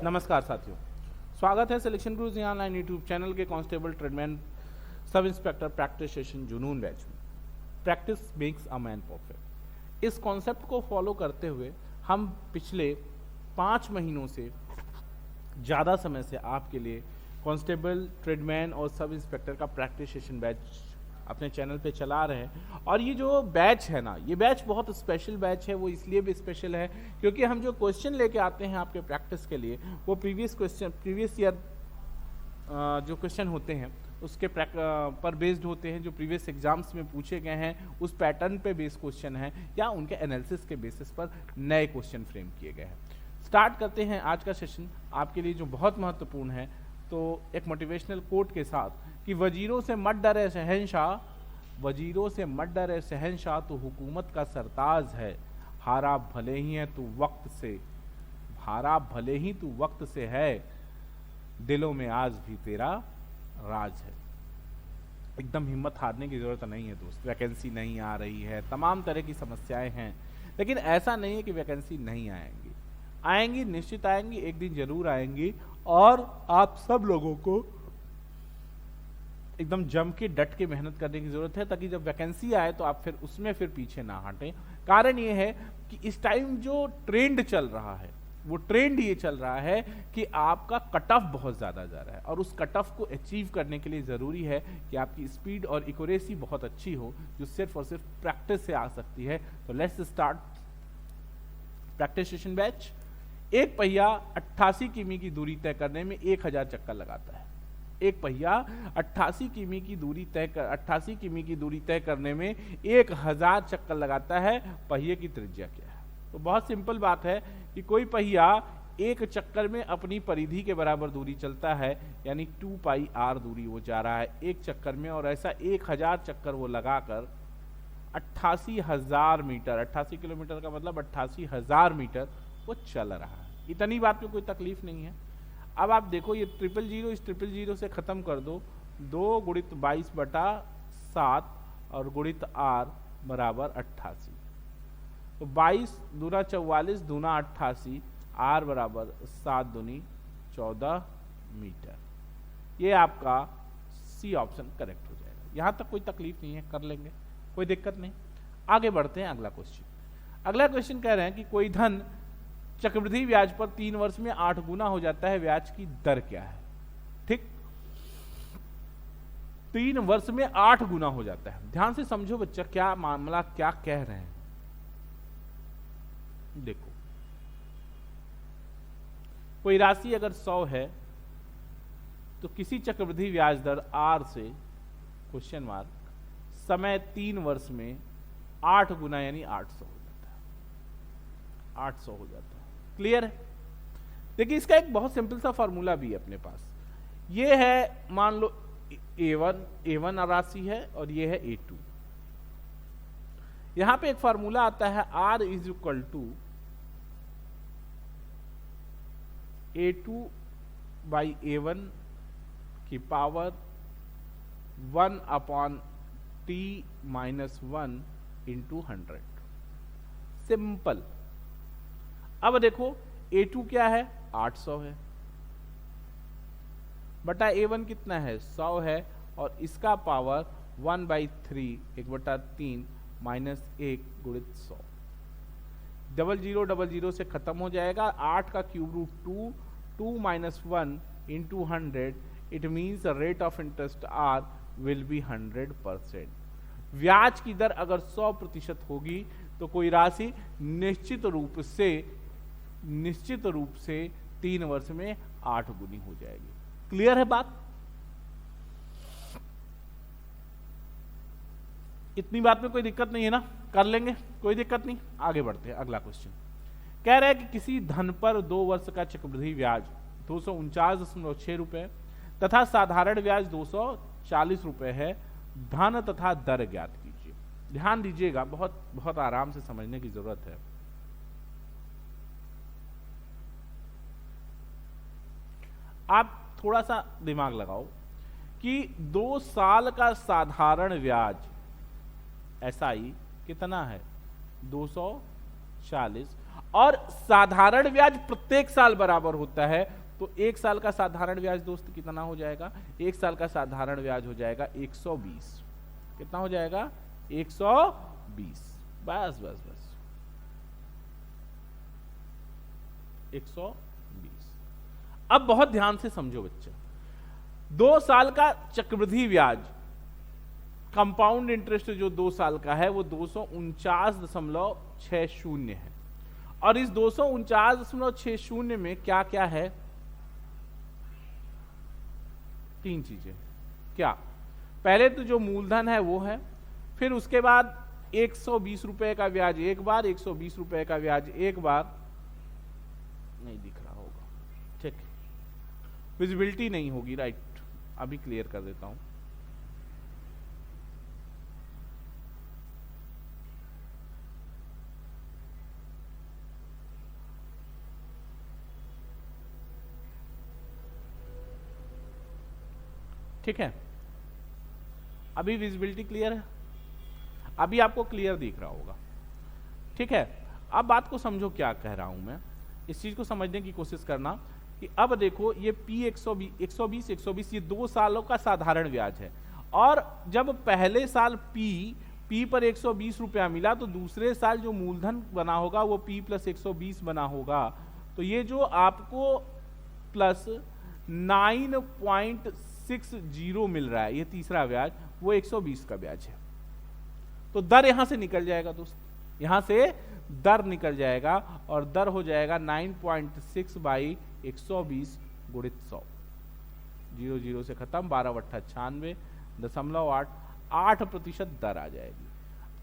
नमस्कार साथियों, स्वागत है selection cruise online YouTube channel के constable tradesman sub inspector practice session जुनून बैच में। Practice makes a man perfect, इस कॉन्सेप्ट को फॉलो करते हुए हम पिछले 5 महीनों से ज़्यादा समय से आपके लिए कांस्टेबल ट्रेडमैन और सब इंस्पेक्टर का प्रैक्टिस सेशन बैच अपने चैनल पे चला रहे हैं। और ये जो बैच है ना, ये बैच बहुत स्पेशल बैच है। वो इसलिए भी स्पेशल है क्योंकि हम जो क्वेश्चन लेके आते हैं आपके प्रैक्टिस के लिए, वो प्रीवियस ईयर जो क्वेश्चन होते हैं उसके पर बेस्ड होते हैं, जो प्रीवियस एग्जाम्स में पूछे गए हैं उस पैटर्न पे बेस्ड क्वेश्चन हैं, या उनके एनालिसिस के बेसिस पर नए क्वेश्चन फ्रेम किए गए हैं। स्टार्ट करते हैं आज का सेशन आपके लिए जो बहुत महत्वपूर्ण है। तो एक मोटिवेशनल कोट के साथ कि वजीरों से मत डरे शहंशाह, वजीरों से मत डरे शहंशाह, तो हुकूमत का सरताज है। हारा भले ही है तू वक्त से, हारा भले ही तू वक्त से है, दिलों में आज भी तेरा राज है। एकदम हिम्मत हारने की जरूरत नहीं है दोस्त। वैकेंसी नहीं आ रही है, तमाम तरह की समस्याएं हैं, लेकिन ऐसा नहीं है कि वैकेंसी नहीं आएंगी। आएंगी, निश्चित आएंगी, एक दिन जरूर आएंगी। और आप सब लोगों को एकदम जम के डट के मेहनत करने की जरूरत है, ताकि जब वैकेंसी आए तो आप फिर पीछे ना हटें। कारण ये है कि इस टाइम जो ट्रेंड चल रहा है, वो ट्रेंड ये चल रहा है कि आपका कट ऑफ बहुत ज्यादा जा रहा है, और उस कट ऑफ को अचीव करने के लिए जरूरी है कि आपकी स्पीड और एक्यूरेसी बहुत अच्छी हो, जो सिर्फ और सिर्फ प्रैक्टिस से आ सकती है। तो let's start practice session batch. एक पहिया 88 किमी की दूरी तय करने में 1000 चक्कर लगाता है। एक पहिया 88 किमी की दूरी तय करने में 1000 चक्कर लगाता है। पहिए की त्रिज्या क्या है? तो बहुत सिंपल बात है कि कोई पहिया एक चक्कर में अपनी परिधि के बराबर दूरी चलता है, यानी 2πr दूरी वो जा रहा है एक चक्कर में, और ऐसा 1000 चक्कर वो लगाकर 88,000 मीटर, 88 किलोमीटर का मतलब 88,000 मीटर वो चल रहा है। इतनी बात में कोई तकलीफ नहीं है। अब आप देखो, ये 000 इस 000 से खत्म कर दो, 2 गुणित 22/7 और गुणित r बराबर 88। तो 22 दूना 44 दूना 88, r बराबर 7 दूनी 14 मीटर। ये आपका सी ऑप्शन करेक्ट हो जाएगा। यहां तक कोई तकलीफ नहीं है, कर लेंगे, कोई दिक्कत नहीं। आगे बढ़ते हैं। अगला क्वेश्चन कह रहे हैं कि कोई धन चक्रवृद्धि ब्याज पर 3 वर्ष में 8 गुना हो जाता है, ब्याज की दर क्या है? ठीक, 3 वर्ष में 8 गुना हो जाता है। ध्यान से समझो बच्चा, क्या मामला क्या कह रहे हैं। देखो, कोई राशि अगर 100 है तो किसी चक्रवृद्धि ब्याज दर r से क्वेश्चन मार्क समय 3 वर्ष में 8 गुना यानी 800 हो जाता है। 800 हो जाता है। क्लियर है? देखिए, इसका एक बहुत सिंपल सा फॉर्मूला भी है अपने पास। ये है, मान लो A1 राशि है और ये है A2। यहां पे एक फॉर्मूला आता है R is equal to A2 by A1 की पावर 1/t-1 इंटू 100। सिंपल। अब देखो, A2 क्या है? 800 है, बटा A1 कितना है? 100 है, और इसका पावर 1/3 1/3 माइनस 1 गुणित 100। 0000 से खत्म हो जाएगा। 8 का cube root 2 minus 1 into 100। It means the rate of interest R will be 100%। ब्याज की दर अगर 100% होगी तो कोई राशि निश्चित रूप से 3 वर्ष में 8 गुनी हो जाएगी। क्लियर है बात? इतनी बात में कोई दिक्कत नहीं है ना, कर लेंगे, कोई दिक्कत नहीं। आगे बढ़ते हैं। अगला क्वेश्चन कह रहा है कि किसी धन पर 2 वर्ष का चक्रवृद्धि ब्याज 249.6 रुपए तथा साधारण ब्याज 240 रुपए है। धन तथा दर ज्ञात कीजिए। ध्यान दीजिएगा, बहुत बहुत आराम से समझने की जरूरत है। आप थोड़ा सा दिमाग लगाओ कि 2 साल का साधारण ब्याज SI कितना है? 40, और साधारण ब्याज प्रत्येक साल बराबर होता है, तो एक साल का साधारण ब्याज दोस्त कितना हो जाएगा? एक साल का साधारण ब्याज हो जाएगा 120। कितना हो जाएगा? 120। बस बस बस 120। अब बहुत ध्यान से समझो बच्चे, 2 साल का चक्रवृद्धि ब्याज, कंपाउंड इंटरेस्ट जो 2 साल का है वो 249.60 है, और इस 249.60 में क्या क्या है? 3 चीजें। क्या? पहले तो जो मूलधन है वो है, फिर उसके बाद 120 रुपए का ब्याज एक बार, 120 रुपए का ब्याज एक बार, नहीं दिख रहा होगा, ठीक, विजिबिलिटी नहीं होगी, राइट, अभी क्लियर कर देता हूं। ठीक है, अभी विजिबिलिटी क्लियर है, अभी आपको क्लियर दिख रहा होगा, ठीक है। अब बात को समझो क्या कह रहा हूं मैं, इस चीज को समझने की कोशिश करना कि अब देखो ये P 120 ये 2 सालों का साधारण ब्याज है, और जब पहले साल P पर 120 रुपया मिला, तो दूसरे साल जो मूलधन बना होगा वो P + 120 बना होगा, तो ये जो आपको प्लस 9.60 मिल रहा है, ये तीसरा ब्याज, वो 120 का ब्याज है। तो दर यहां से निकल जाएगा दोस्त, यहां से दर निकल जाएगा, और दर हो जाएगा 9.6 बाई 120 गुणित 100, 0 से खत्म, 12/98.8% दर आ जाएगी।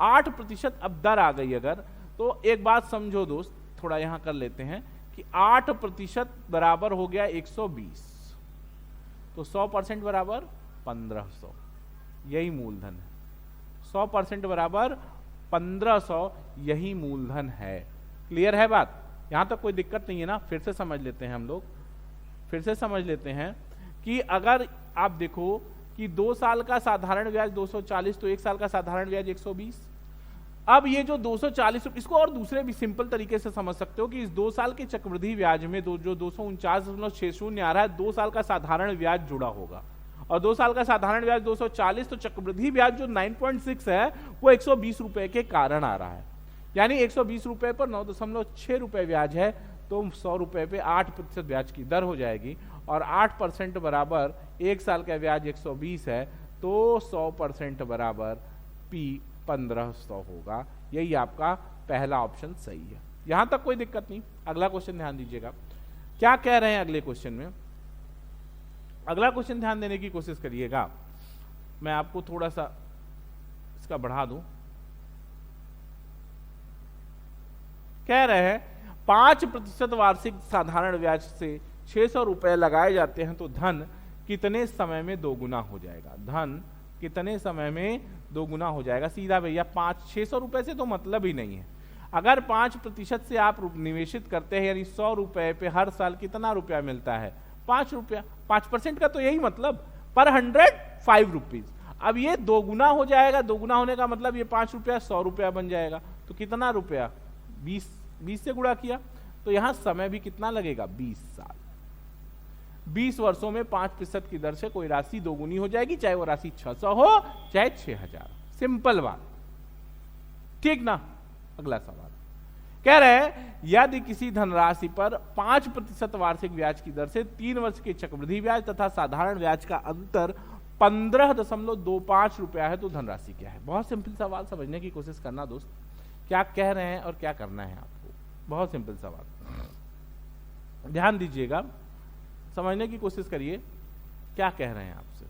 8% अब दर आ गई अगर, तो एक बात समझो दोस्त, थोड़ा यहां कर लेते हैं कि 8% बराबर हो गया 120, तो 100% बराबर 1500, यही मूलधन है। 100% बराबर 1500, यही मूलधन है। क्लियर है बात? यहां तक कोई दिक्कत नहीं है ना? फिर से समझ लेते हैं हम लोग, फिर से समझ लेते हैं कि अगर आप देखो कि 2 साल का साधारण ब्याज 240, तो 1 साल का साधारण ब्याज 120। अब ये जो 240, इसको और दूसरे भी सिंपल तरीके से समझ सकते हो कि इस 2 साल के चक्रवृद्धि ब्याज में जो 249.60 आ रहा है, 2 साल का साधारण ब्याज जुड़ा होगा, और 2 साल का साधारण ब्याज 240, तो चक्रवृद्धि ब्याज जो 9.6 है वो 120 रुपए के कारण आ रहा है, यानी 120 रुपए पर 9.6 रुपए ब्याज है, तो 100 रुपए पे 8% ब्याज की दर हो जाएगी, और 8% बराबर 1 साल का ब्याज 120 है, तो 100% बराबर P 1500 होगा। यही आपका पहला ऑप्शन सही है। यहां तक कोई दिक्कत नहीं। अगला क्वेश्चन ध्यान दीजिएगा, क्या कह रहे हैं अगले क्वेश्चन में। अगला क्वेश्चन ध्यान देने की कोशिश करिएगा, मैं आपको थोड़ा सा इसका बढ़ा दूं। कह रहे हैं 5% वार्षिक साधारण ब्याज से 600 रुपए लगाए जाते हैं, तो धन कितने समय में दोगुना हो जाएगा? धन कितने समय में दोगुना हो जाएगा? सीधा भैया 600 रुपए से तो मतलब ही नहीं है। अगर 5% से आप निवेशित करते हैं, यानी 100 रुपए पे हर साल कितना रुपया मिलता है? 5 रुपया। 5% का तो यही मतलब, पर 100 5 रुपीज। अब ये दोगुना हो जाएगा, दोगुना होने का मतलब ये 5 रुपया 100 रुपया बन जाएगा, तो कितना रुपया? 20 से गुणा किया, तो यहां समय भी कितना लगेगा? 20 साल। 20 वर्षों में 5% की दर से कोई राशि दोगुनी हो जाएगी, चाहे वो राशि 600 हो चाहे 6000। सिंपल बात, ठीक ना? अगला सवाल कह रहे हैं यदि किसी धनराशि पर 5% वार्षिक ब्याज की दर से 3 वर्ष के चक्रवृद्धि ब्याज तथा साधारण ब्याज का अंतर 15.25 रुपया है, तो धनराशि क्या है? बहुत सिंपल सवाल, समझने की कोशिश करना दोस्त, क्या कह रहे हैं और क्या करना है आपको। बहुत सिंपल सवाल, ध्यान दीजिएगा, समझने की कोशिश करिए क्या कह रहे हैं आपसे।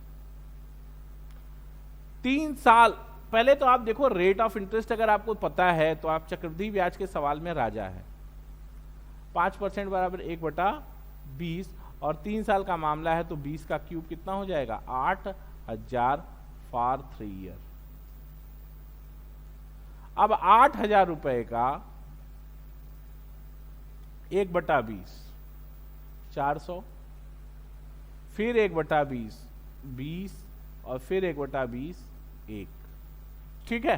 3 साल पहले तो आप देखो, रेट ऑफ इंटरेस्ट अगर आपको पता है तो आप चक्रवृद्धि ब्याज के सवाल में राजा है। 5% बराबर 1/20, और 3 साल का मामला है, तो 20 का क्यूब कितना हो जाएगा? 8000 फॉर 3 ईयर। अब 8000 रुपए का 1/20 400, फिर 1/20 20, और फिर 1/20 1। ठीक है,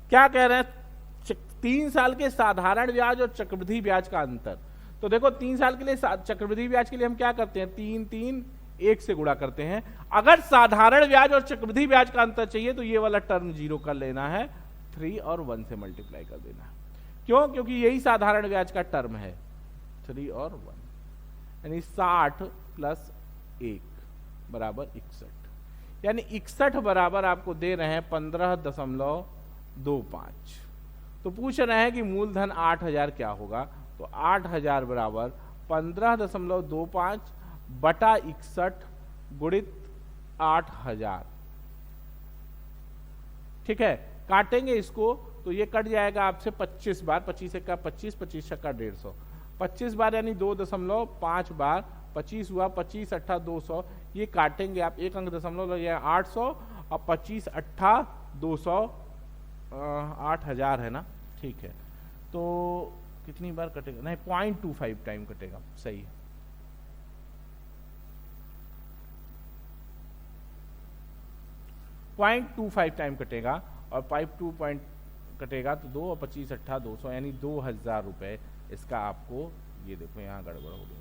क्या कह रहे हैं? 3 साल के साधारण ब्याज और चक्रवृद्धि ब्याज का अंतर। तो देखो 3 साल के लिए चक्रवृद्धि ब्याज के लिए हम क्या करते हैं, 3 3 1 से गुणा करते हैं। अगर साधारण ब्याज और चक्रवृद्धि ब्याज का अंतर चाहिए तो ये वाला टर्म 0 कर लेना है, 3 और 1 से मल्टीप्लाई कर देना है। क्यों? क्योंकि यही साधारण ब्याज का टर्म है, 3 और 1, यानी 60 प्लस 1 बराबर 61, यानी 61 बराबर आपको दे रहे हैं 15.25। तो पूछ रहे हैं कि मूलधन 8000 क्या होगा, तो 8000 बराबर 15.25 बटा 61 गुणित 8000। ठीक है, काटेंगे इसको तो ये कट जाएगा आपसे 25 बार, 25 का 25, 25 का 150, 25 बार यानी 2.5 बार, 25 हुआ, 25 अट्ठा 200, ये काटेंगे आप, एक अंक दशमलव लग जाएगा 800 और 25 अट्ठा 200, 8000 है ना। ठीक है, तो कितनी बार कटेगा, नहीं 0.25 टाइम कटेगा, सही है। .25 टाइम कटेगा और 5 पॉइंट कटेगा तो 2 और 25 अट्ठा 200, यानी 2000 रुपये इसका आपको, ये देखो यहाँ गड़बड़ हो गया।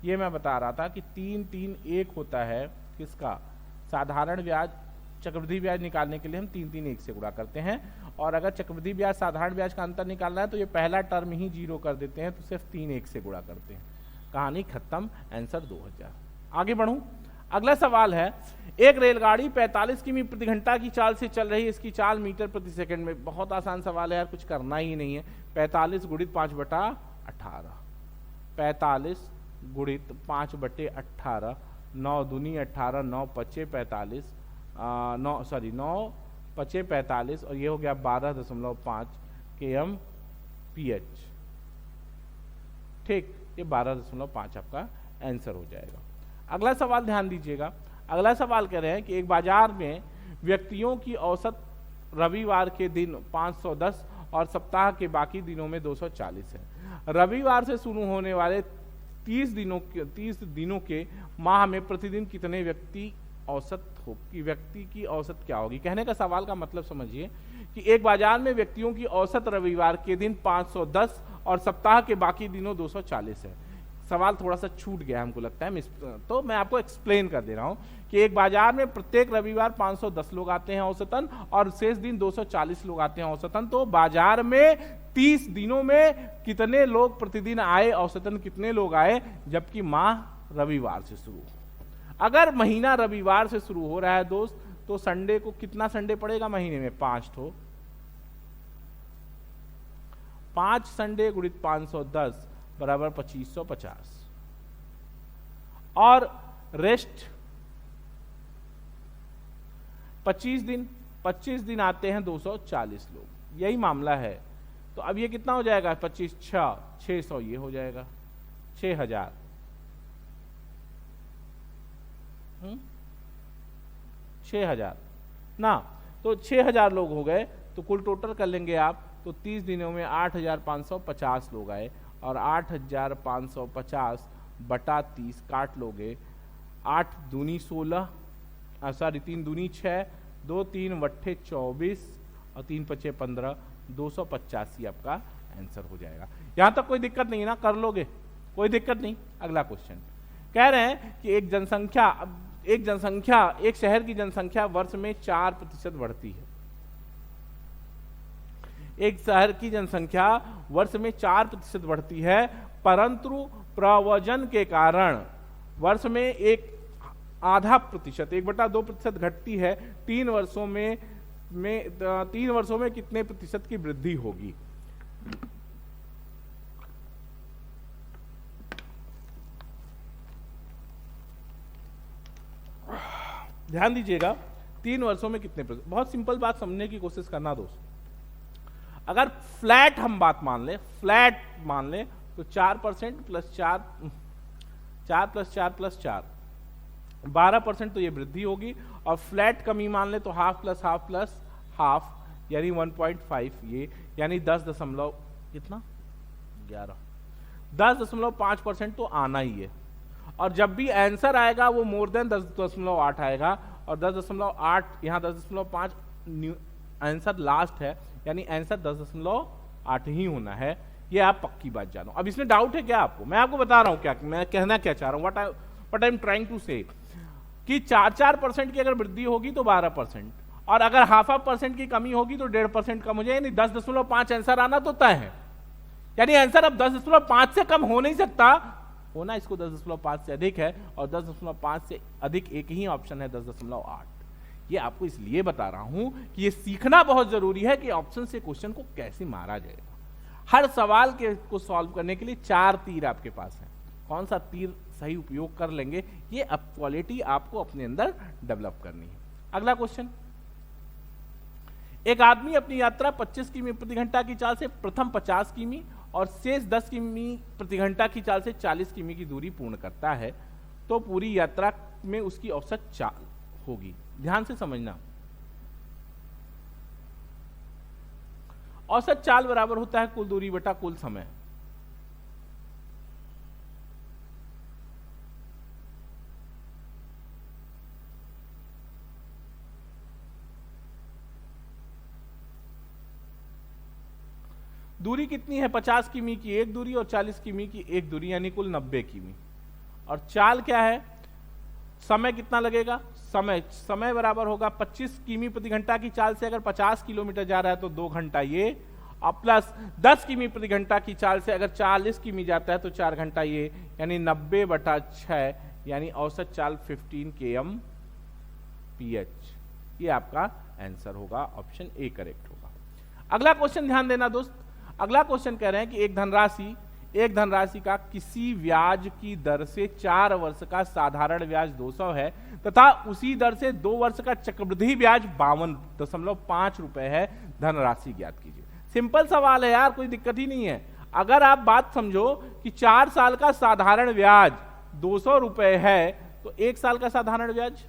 ये मैं बता रहा था कि 3 3 1 होता है किसका, साधारण ब्याज। चक्रवृद्धि ब्याज निकालने के लिए हम 3 3 1 से गुणा करते हैं, और अगर चक्रवृद्धि ब्याज साधारण ब्याज का अंतर निकालना है तो ये पहला टर्म ही 0 कर देते हैं, तो सिर्फ 3 1 से गुणा करते हैं। कहानी खत्म, आंसर 2000। आगे बढ़ूं, अगला सवाल है, एक रेलगाड़ी 45 किमी प्रति घंटा की चाल से चल रही है, इसकी चाल मीटर प्रति सेकंड में। बहुत आसान सवाल है यार, कुछ करना ही नहीं है। 45 गुणित 5/18, 45 गुणित 5/18, 9 दूनी 18, 9 पचे 45, 9 पचे 45, और ये हो गया 12.5 km ph। ठीक, ये 12.5 आपका आंसर हो जाएगा। अगला सवाल ध्यान दीजिएगा, अगला सवाल कह रहे हैं कि एक बाजार में व्यक्तियों की औसत रविवार के दिन 510 और सप्ताह के बाकी दिनों में 240 है। रविवार से शुरू होने वाले 30 दिनों के माह में प्रतिदिन कितने व्यक्ति औसत होगी, व्यक्ति की औसत क्या होगी। कहने का सवाल का मतलब समझिए कि एक बाजार में व्यक्तियों की औसत रविवार के दिन 510 और सप्ताह के बाकी दिनों 240 है। सवाल थोड़ा सा छूट गया हमको लगता है, तो मैं आपको एक्सप्लेन कर दे रहा हूं कि एक बाजार में प्रत्येक रविवार 510 लोग आते हैं औसतन, और शेष दिन 240 लोग आते हैं औसतन। तो बाजार में 30 दिनों में कितने लोग प्रतिदिन आए, औसतन कितने लोग आए, जबकि माह रविवार से शुरू। अगर महीना रविवार से शुरू हो रहा है दोस्त, तो संडे को कितना संडे पड़ेगा महीने में, 5 तो 5 संडे गुणित 510 बराबर 2550, और रेस्ट 25 दिन आते हैं 240 लोग, यही मामला है। तो अब ये कितना हो जाएगा, 25 600, ये हो जाएगा 6000। 6000 ना, तो 6000 लोग हो गए। तो कुल टोटल कर लेंगे आप, तो 30 दिनों में 8550 लोग आए, और 8550 बटा 30 काट लोगे, 8 दूनी 16, 3 दूनी 6, 2 3 वट्ठे 24 और 3 पचे 15, 285 आपका आंसर हो जाएगा। यहां तक कोई दिक्कत नहीं है ना, कर लोगे, कोई दिक्कत नहीं। अगला क्वेश्चन कह रहे हैं कि एक शहर की जनसंख्या वर्ष में 4% बढ़ती है। एक शहर की जनसंख्या वर्ष में 4% बढ़ती है, परंतु प्रव्रजन के कारण वर्ष में 1.5%, 1/2% घटती है। 3 वर्षों में 3 वर्षों में कितने प्रतिशत की वृद्धि होगी। ध्यान दीजिएगा, 3 वर्षों में कितने प्रतिशत। बहुत सिंपल बात समझने की कोशिश करना दोस्त। अगर फ्लैट हम बात मान ले, फ्लैट मान ले, तो 4% प्लस 4 प्लस 4 प्लस 4 12% तो ये वृद्धि होगी। और फ्लैट कमी मान ले तो half plus half plus half, यानी 1.5, ये यानी 10.5% तो आना ही है। और जब भी आंसर आएगा वो मोर देन 10.8 आएगा, और 10.8 यहाँ 10.5 आंसर लास्ट है, यानी आंसर 8 ही होना है, ये आप पक्की बात जानो। अब इसमें डाउट है क्या आपको? मैं आपको बता रहा हूं क्या मैं कहना क्या चाह रहा हूं, what I am trying to say, कि 4% की अगर वृद्धि होगी तो 12%, और अगर 0.5% की कमी होगी तो 1.5% कम हो जाए, यानी 10.5 आंसर आना तो तय है। यानी आंसर अब 10.5 से कम हो नहीं सकता, होना इसको 10.5 से अधिक है, और 10.5 से अधिक एक ही ऑप्शन है 10.8। ये आपको इसलिए बता रहा हूं कि ये सीखना बहुत जरूरी है कि ऑप्शन से क्वेश्चन को कैसे मारा जाएगा। हर सवाल के को सॉल्व करने के लिए 4 तीर आपके पास है, कौन सा तीर सही उपयोग कर लेंगे, ये अब क्वालिटी आपको अपने अंदर डेवलप करनी है। अगला क्वेश्चन, एक आदमी अपनी यात्रा 25 किमी प्रति घंटा की चाल से प्रथम 50 किमी और शेष 10 किमी प्रति घंटा की चाल से 40 किमी की दूरी पूर्ण करता है, तो पूरी यात्रा में उसकी औसत चाल होगी। ध्यान से समझना, औसत चाल बराबर होता है कुल दूरी बटा कुल समय। दूरी कितनी है? 50 किमी की एक दूरी और 40 किमी की एक दूरी, यानी कुल 90 किमी। और चाल क्या है? समय कितना लगेगा? समय बराबर होगा 25 किमी प्रति घंटा की चाल से अगर 50 किलोमीटर जा रहा है तो 2 घंटा ये, और प्लस 10 किमी प्रति घंटा की चाल से अगर 40 किमी जाता है तो 4 घंटा ये, यानी 90/6, यानी औसत चाल 15 kmph। ये आपका आंसर होगा, ऑप्शन ए करेक्ट होगा। अगला क्वेश्चन ध्यान देना दोस्त, अगला क्वेश्चन कह रहे हैं कि एक धनराशि का किसी ब्याज की दर से 4 वर्ष का साधारण ब्याज 200 है तथा उसी दर से 2 वर्ष का चक्रवृद्धि ब्याज 52.5 रुपए है, धनराशि ज्ञात कीजिए। सिंपल सवाल है यार, कोई दिक्कत ही नहीं है। अगर आप बात समझो कि 4 साल का साधारण ब्याज 200 रुपए है, तो 1 साल का साधारण ब्याज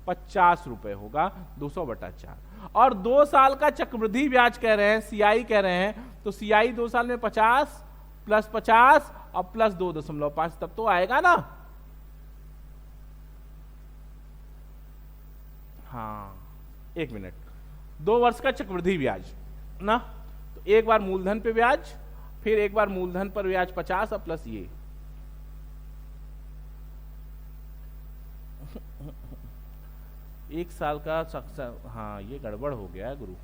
50 रुपए होगा, 200/4। और 2 साल का चक्रवृद्धि ब्याज कह रहे हैं, सीआई कह रहे हैं, तो सीआई 2 साल में 50 प्लस 50 और प्लस 2.5, तब तो आएगा ना। हाँ 1 मिनट, 2 वर्ष का चक्रवृद्धि ब्याज ना, तो एक बार मूलधन पे ब्याज, फिर एक बार मूलधन पर ब्याज 50 और प्लस ये, एक साल का हाँ ये गड़बड़ हो गया है गुरु।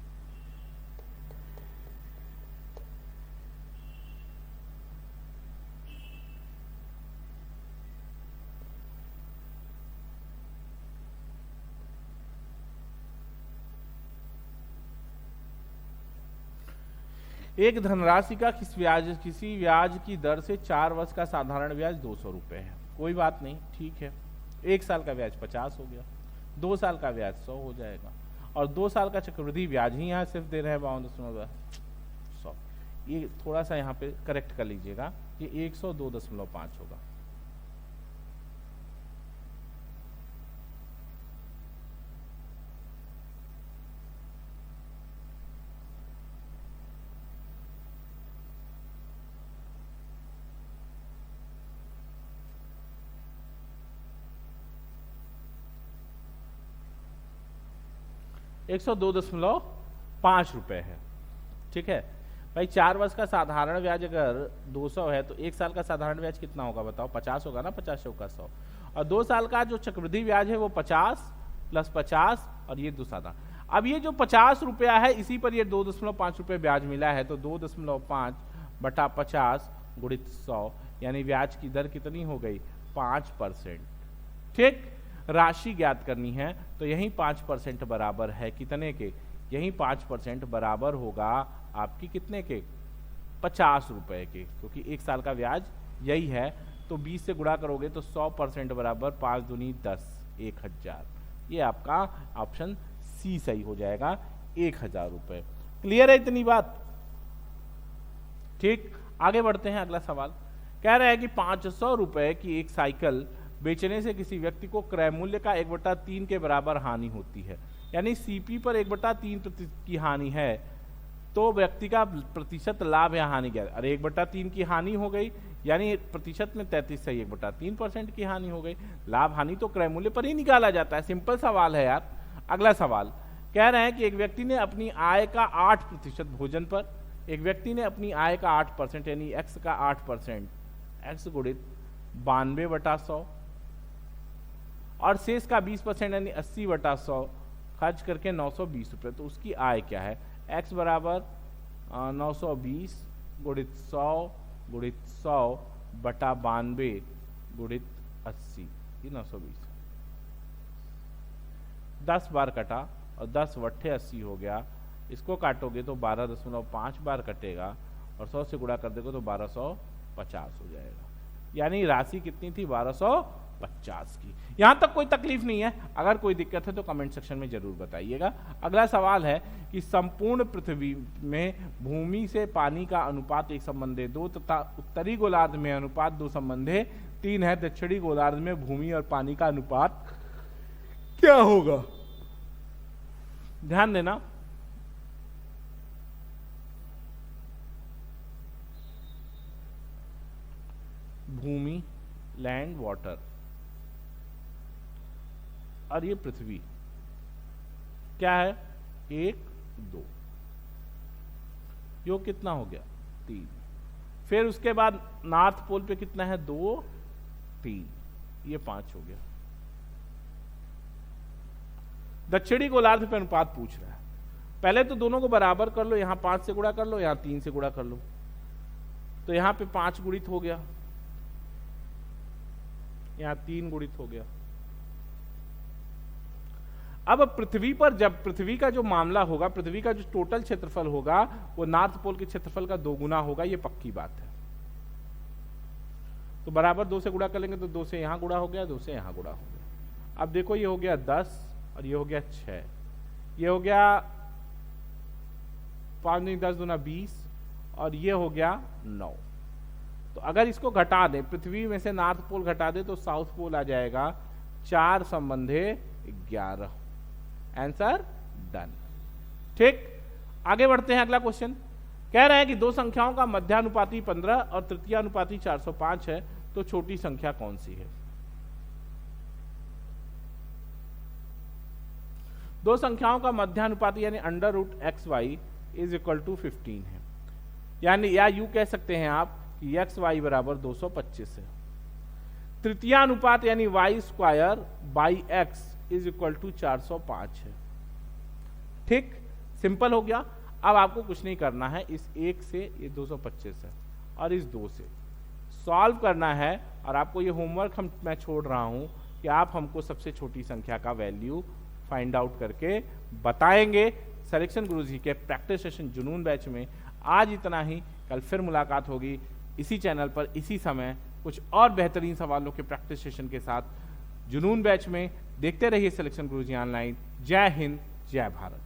एक धनराशि का किसी ब्याज की दर से 4 वर्ष का साधारण ब्याज 200 रुपए है, कोई बात नहीं, ठीक है। 1 साल का ब्याज 50 हो गया, 2 साल का ब्याज 100 हो जाएगा, और 2 साल का चक्रवृद्धि ब्याज ही यहाँ सिर्फ दे रहे हैं 52.100। ये थोड़ा सा यहाँ पे करेक्ट कर लीजिएगा, ये 102.5 होगा। ₹102.5 है, ठीक है भाई। 4 वर्ष का साधारण ब्याज अगर 200 है तो 1 साल का साधारण ब्याज कितना होगा बताओ? 50 होगा ना, 50 का 100, और 2 साल का जो चक्रवृद्धि ब्याज है वो 50 प्लस 50 और ये 2 साल। अब ये जो 50 रुपया है इसी पर ये 2.5 रुपये ब्याज मिला है, तो 2.5/50 गुणित 100, यानी ब्याज की दर कितनी हो गई? 5%। ठीक, राशि ज्ञात करनी है तो यही 5% बराबर है कितने के? यही 5% बराबर होगा आपकी कितने के? 50 रुपए के, क्योंकि 1 साल का ब्याज यही है। तो 20 से गुणा करोगे तो 100% बराबर 5 दूनी 10, 1000। ये आपका ऑप्शन सी सही हो जाएगा, 1000 रुपए। क्लियर है इतनी बात? ठीक, आगे बढ़ते हैं। अगला सवाल कह रहा है कि 500 रुपए की एक साइकिल बेचने से किसी व्यक्ति को क्रय मूल्य का 1/3 के बराबर हानि होती है, यानी सीपी पर 1/3 की हानि है, तो व्यक्ति का प्रतिशत लाभ या हानि क्या? अरे 1/3 की हानि हो गई, यानी प्रतिशत में 33 से 1/3% की हानि हो गई। लाभ हानि तो क्रय मूल्य पर ही निकाला जाता है, सिंपल सवाल है यार। अगला सवाल कह रहे हैं कि एक व्यक्ति ने अपनी आय का 8% भोजन पर, एक व्यक्ति ने अपनी आय का 8% यानी एक्स का 8%, एक्स गुणित 92/100 और शेष का 20% यानी 80/100 खर्च करके 920 रुपये। तो उसकी आय क्या है? एक्स बराबर 920 गुणित 100 गुणित 100 बटा 92 गुणित 80, ये 920। 10 बार कटा और 10 वट्ठे 80 हो गया। इसको काटोगे तो 12.5 बार कटेगा और 100 से गुणा कर देगा तो 1250 हो जाएगा। यानी राशि कितनी थी? 1250 की। यहां तक कोई तकलीफ नहीं है। अगर कोई दिक्कत है तो कमेंट सेक्शन में जरूर बताइएगा। अगला सवाल है कि संपूर्ण पृथ्वी में भूमि से पानी का अनुपात 1:2 तथा उत्तरी गोलार्ध में अनुपात 2:3 है। दक्षिणी गोलार्ध में भूमि और पानी का अनुपात क्या होगा? ध्यान देना, भूमि, लैंड, वाटर और ये पृथ्वी क्या है? 1 2, योग कितना हो गया? 3। फिर उसके बाद नॉर्थ पोल पे कितना है? 2 3, ये 5 हो गया। दक्षिणी गोलार्ध पे अनुपात पूछ रहा है। पहले तो दोनों को बराबर कर लो, यहां 5 से गुणा कर लो, यहां 3 से गुणा कर लो, तो यहां पे 5 गुणित हो गया, यहां 3 गुणित हो गया। अब पृथ्वी पर जब पृथ्वी का जो मामला होगा, पृथ्वी का जो टोटल क्षेत्रफल होगा वो नॉर्थ पोल के क्षेत्रफल का 2 गुना होगा, ये पक्की बात है। तो बराबर 2 से गुणा कर लेंगे तो 2 से यहां गुणा हो गया, 2 से यहां गुणा हो गया। अब देखो ये हो गया 10 और ये हो गया 6, ये हो गया 5 नहीं 10 दूना 20 और ये हो गया 9। तो अगर इसको घटा दें, पृथ्वी में से नॉर्थ पोल घटा दे तो साउथ पोल आ जाएगा 4 संबंधे 11। Answer done. ठीक, आगे बढ़ते हैं। अगला क्वेश्चन कह रहा है कि दो संख्याओं का मध्यानुपाती 15 और तृतीयानुपाती 405 है, तो छोटी संख्या कौन सी है? दो संख्याओं का मध्यानुपाती यानी √xy = 15 है, यानी या यूं कह सकते हैं आप कि xy बराबर 225 है। तृतीयानुपात यानी y² x = 405 है। ठीक, सिंपल हो गया। अब आपको कुछ नहीं करना है, इस 1 से ये 225 है और इस 2 से सॉल्व करना है। और आपको ये होमवर्क मैं छोड़ रहा हूं कि आप हमको सबसे छोटी संख्या का वैल्यू फाइंड आउट करके बताएंगे सिलेक्शन गुरुजी के प्रैक्टिस सेशन जुनून बैच में। आज इतना ही, कल फिर मुलाकात होगी इसी चैनल पर इसी समय कुछ और बेहतरीन सवालों के प्रैक्टिस सेशन के साथ जुनून बैच में। देखते रहिए सिलेक्शन गुरुजी ऑनलाइन। जय हिंद, जय भारत।